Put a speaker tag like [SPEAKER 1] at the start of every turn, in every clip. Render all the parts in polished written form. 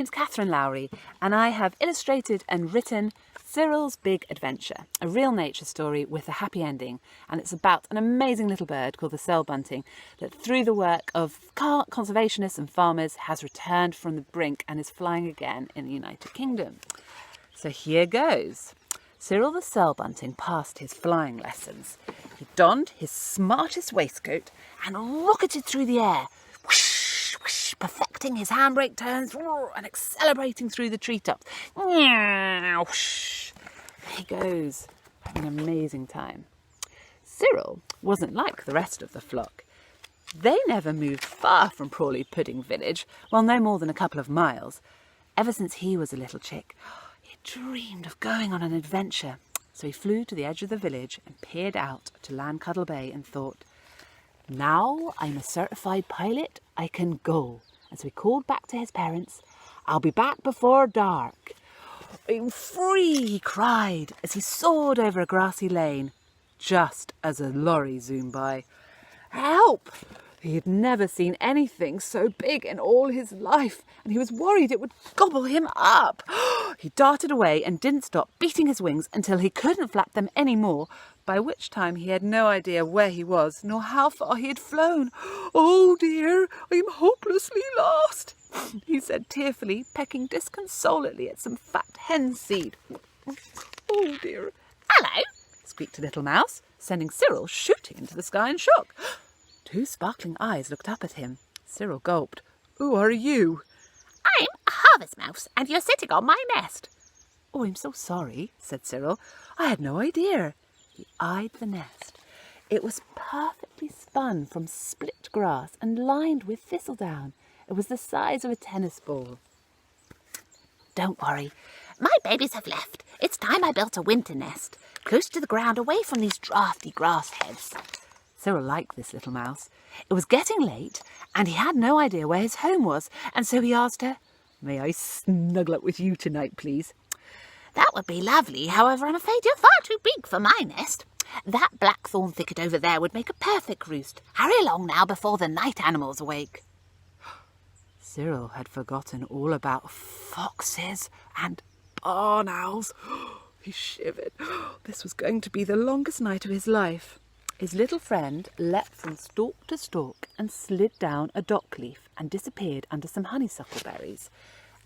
[SPEAKER 1] My name's Katharine Lowrie, and I have illustrated and written Cyril's Big Adventure, a real nature story with a happy ending, and it's about an amazing little bird called the cirl bunting that through the work of conservationists and farmers has returned from the brink and is flying again in the United Kingdom. So here goes. Cyril the cirl bunting passed his flying lessons. He donned his smartest waistcoat and rocketed through the air, whoosh, whoosh, perfecting his handbrake turns and accelerating through the treetops. Whoosh. There he goes, having an amazing time. Cyril wasn't like the rest of the flock. They never moved far from Prawley Pudding Village, well, no more than a couple of miles. Ever since he was a little chick, he dreamed of going on an adventure. So he flew to the edge of the village and peered out to Landcuddle Bay and thought, now I'm a certified pilot, I can go. And so he called back to his parents, I'll be back before dark. I'm free, he cried as he soared over a grassy lane, just as a lorry zoomed by. Help! He had never seen anything so big in all his life, and he was worried it would gobble him up. He darted away and didn't stop beating his wings until he couldn't flap them any more, by which time he had no idea where he was nor how far he had flown. Oh dear, I'm hopelessly lost, he said tearfully, pecking disconsolately at some fat hen seed. Oh dear. Hello, squeaked a little mouse, sending Cyril shooting into the sky in shock. Two sparkling eyes looked up at him. Cyril gulped. Who are you? I'm a harvest mouse, and you're sitting on my nest. Oh, I'm so sorry, said Cyril. I had no idea. He eyed the nest. It was perfectly spun from split grass and lined with thistledown. It was the size of a tennis ball. Don't worry. My babies have left. It's time I built a winter nest, close to the ground, away from these drafty grass heads. Cyril liked this little mouse. It was getting late, and he had no idea where his home was, and so he asked her, May I snuggle up with you tonight, please? That would be lovely, however, I'm afraid you're far too big for my nest. That blackthorn thicket over there would make a perfect roost. Hurry along now before the night animals awake. Cyril had forgotten all about foxes and barn owls. He shivered. This was going to be the longest night of his life. His little friend leapt from stalk to stalk and slid down a dock leaf and disappeared under some honeysuckle berries.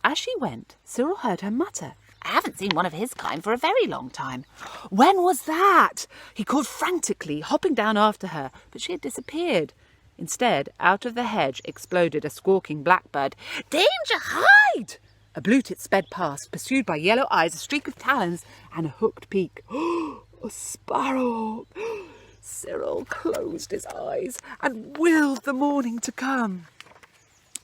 [SPEAKER 1] As she went, Cyril heard her mutter, I haven't seen one of his kind for a very long time. When was that? He called frantically, hopping down after her, but she had disappeared. Instead, out of the hedge exploded a squawking blackbird. Danger, hide! A bluetit sped past, pursued by yellow eyes, a streak of talons, and a hooked beak. A sparrow! Cyril closed his eyes and willed the morning to come.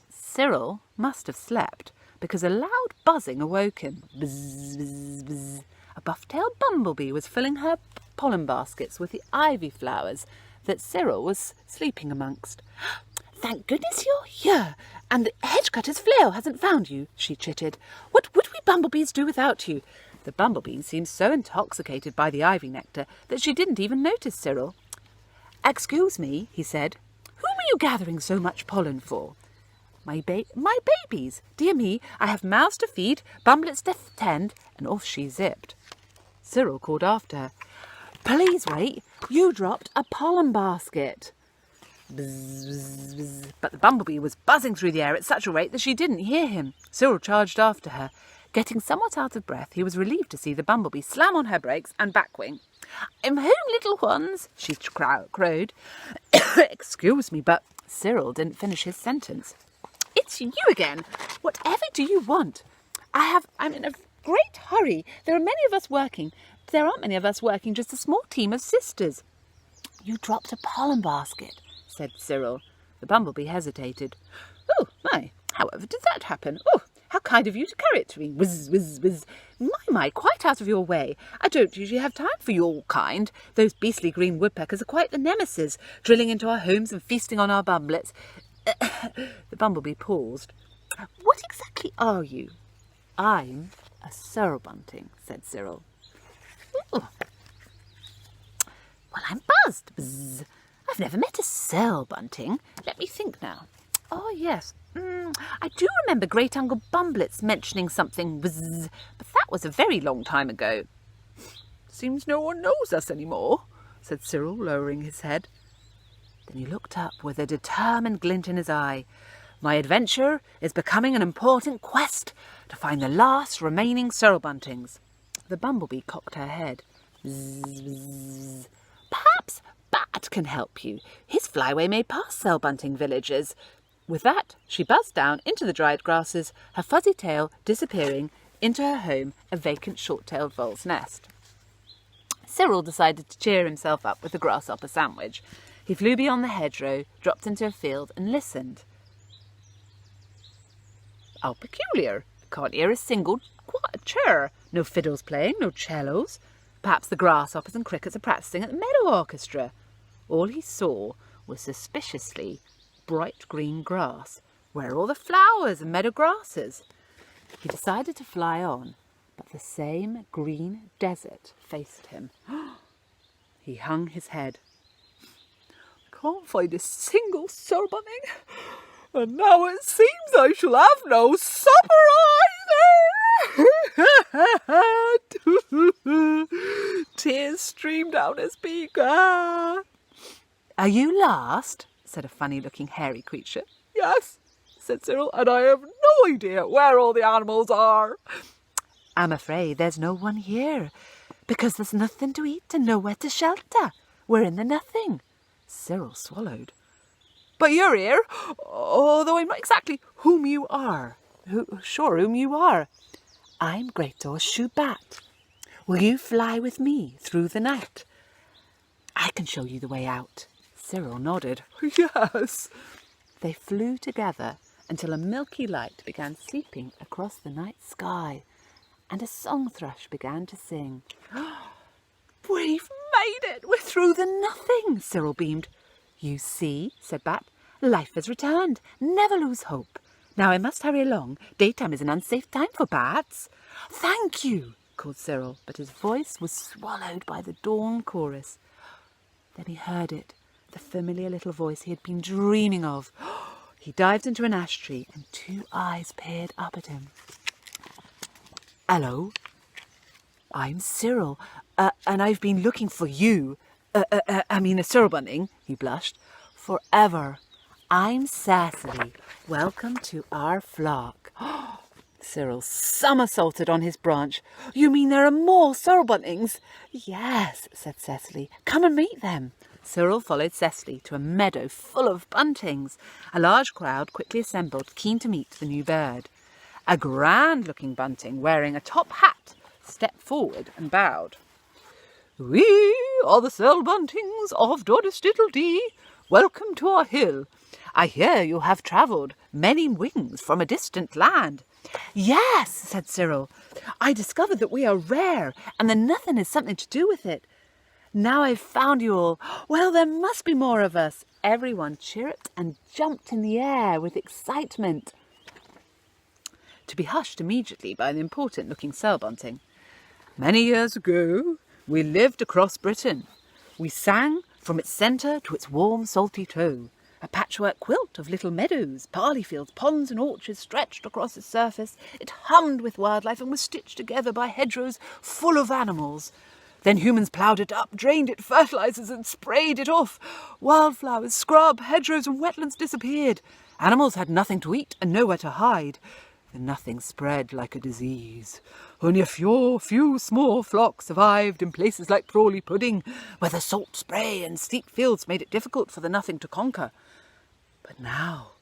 [SPEAKER 1] Cyril must have slept, because a loud buzzing awoke him. Buzz, buzz, buzz. A buff-tailed bumblebee was filling her pollen baskets with the ivy flowers that Cyril was sleeping amongst. Thank goodness you're here, and the hedge-cutter's flail hasn't found you, she chittered. What would we bumblebees do without you? The bumblebee seemed so intoxicated by the ivy nectar that she didn't even notice Cyril. Excuse me, he said. Whom are you gathering so much pollen for? My babies. Dear me, I have mouths to feed, bumblets to tend, and off she zipped. Cyril called after her. Please wait, you dropped a pollen basket. Bzz, bzz, bzz. But the bumblebee was buzzing through the air at such a rate that she didn't hear him. Cyril charged after her. Getting somewhat out of breath, he was relieved to see the bumblebee slam on her brakes and back wing. I'm home, little ones, she crowed. Excuse me, but Cyril didn't finish his sentence. It's you again. Whatever do you want? I'm in a great hurry. There are many of us working. There aren't many of us working, just a small team of sisters. You dropped a pollen basket, said Cyril. The bumblebee hesitated. Oh, my, however did that happen? Oh, how kind of you to carry it to me. Whiz, whiz, whiz. My, quite out of your way. I don't usually have time for your kind. Those beastly green woodpeckers are quite the nemesis, drilling into our homes and feasting on our bumblets. The bumblebee paused. What exactly are you? I'm a cirl bunting, said Cyril. Ooh. Well, I'm buzzed. Bzz. I've never met a cirl bunting. Let me think now. Oh, yes. I do remember Great Uncle Bumblets mentioning something bzzz, but that was a very long time ago.
[SPEAKER 2] Seems no one knows us anymore, said Cyril, lowering his head.
[SPEAKER 1] Then he looked up with a determined glint in his eye. My adventure is becoming an important quest to find the last remaining cirl buntings. The bumblebee cocked her head. Zzz, zzz. Perhaps Bat can help you. His flyway may pass cirl bunting villages. With that, she buzzed down into the dried grasses, her fuzzy tail disappearing into her home, a vacant short-tailed vole's nest. Cyril decided to cheer himself up with a grasshopper sandwich. He flew beyond the hedgerow, dropped into a field and listened.
[SPEAKER 2] How peculiar.
[SPEAKER 1] Can't hear a single chirr. No fiddles playing, no cellos. Perhaps the grasshoppers and crickets are practising at the meadow orchestra. All he saw was suspiciously bright green grass. Where are all the flowers and meadow grasses? He decided to fly on, but the same green desert faced him. He hung his head.
[SPEAKER 2] Can't find a single cirl bunting, and now it seems I shall have no supper either. Tears streamed down his beak.
[SPEAKER 1] Are you lost? Said a funny-looking hairy creature.
[SPEAKER 2] Yes, said Cyril, and I have no idea where all the animals are.
[SPEAKER 1] I'm afraid there's no one here, because there's nothing to eat and nowhere to shelter. We're in the nothing. Cyril swallowed.
[SPEAKER 2] But you're here, although I'm not exactly whom you are. Whom you are.
[SPEAKER 1] I'm Great Horseshoe Bat. Will you fly with me through the night? I can show you the way out. Cyril nodded.
[SPEAKER 2] Yes.
[SPEAKER 1] They flew together until a milky light began seeping across the night sky, and a song thrush began to sing.
[SPEAKER 2] We've made it! We're through the nothing!
[SPEAKER 1] Cyril beamed. You see, said Bat, life has returned. Never lose hope. Now I must hurry along. Daytime is an unsafe time for bats. Thank you, called Cyril, but his voice was swallowed by the dawn chorus. Then he heard it, the familiar little voice he had been dreaming of. He dived into an ash tree, and two eyes peered up at him. Hello, I'm Cyril, and I've been looking for you. A cirl bunting, he blushed. Forever. I'm Cecily. Welcome to our flock. Cyril somersaulted on his branch. You mean there are more cirl buntings? Yes, said Cecily. Come and meet them. Cyril followed Cecily to a meadow full of buntings. A large crowd quickly assembled, keen to meet the new bird. A grand-looking bunting, wearing a top hat, stepped forward and bowed.
[SPEAKER 2] We are the cirl buntings of Doddistiddle-Dee. Welcome to our hill. I hear you have travelled many wings from a distant land.
[SPEAKER 1] Yes, said Cyril. I discovered that we are rare, and the nothing has something to do with it. Now I've found you all. Well, there must be more of us. Everyone chirruped and jumped in the air with excitement, to be hushed immediately by the important-looking cirl bunting.
[SPEAKER 2] Many years ago, we lived across Britain. We sang from its centre to its warm, salty toe. A patchwork quilt of little meadows, barley fields, ponds and orchards stretched across its surface. It hummed with wildlife and was stitched together by hedgerows full of animals. Then humans ploughed it up, drained it, fertilisers and sprayed it off. Wildflowers, scrub, hedgerows and wetlands disappeared. Animals had nothing to eat and nowhere to hide. The nothing spread like a disease. Only a few small flocks survived in places like Prawley Pudding, where the salt spray and steep fields made it difficult for the nothing to conquer. But now,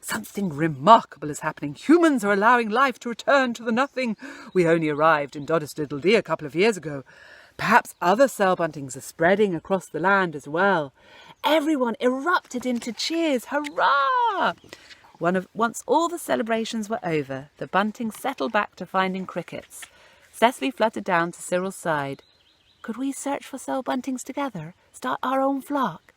[SPEAKER 2] something remarkable is happening. Humans are allowing life to return to the nothing. We only arrived in Doddistiddle-Dee a couple of years ago. Perhaps other cirl buntings are spreading across the land as well. Everyone erupted into cheers. Hurrah! Once all the celebrations were over, the buntings settled back to finding crickets. Cecily fluttered down to Cyril's side. Could we search for cirl buntings together? Start our own flock?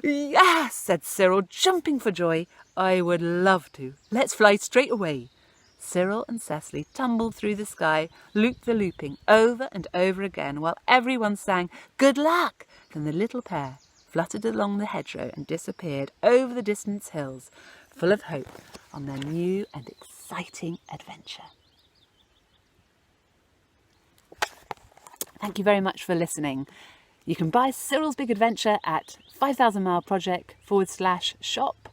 [SPEAKER 2] Yes, said Cyril, jumping for joy. I would love to. Let's fly straight away. Cyril and Cecily tumbled through the sky, loop-the-looping, over and over again, while everyone sang, Good luck! Then the little pair fluttered along the hedgerow and disappeared over the distant hills,
[SPEAKER 1] full of hope on their new and exciting adventure. Thank you very much for listening. You can buy Cyril's Big Adventure at 5000mileproject.com/shop,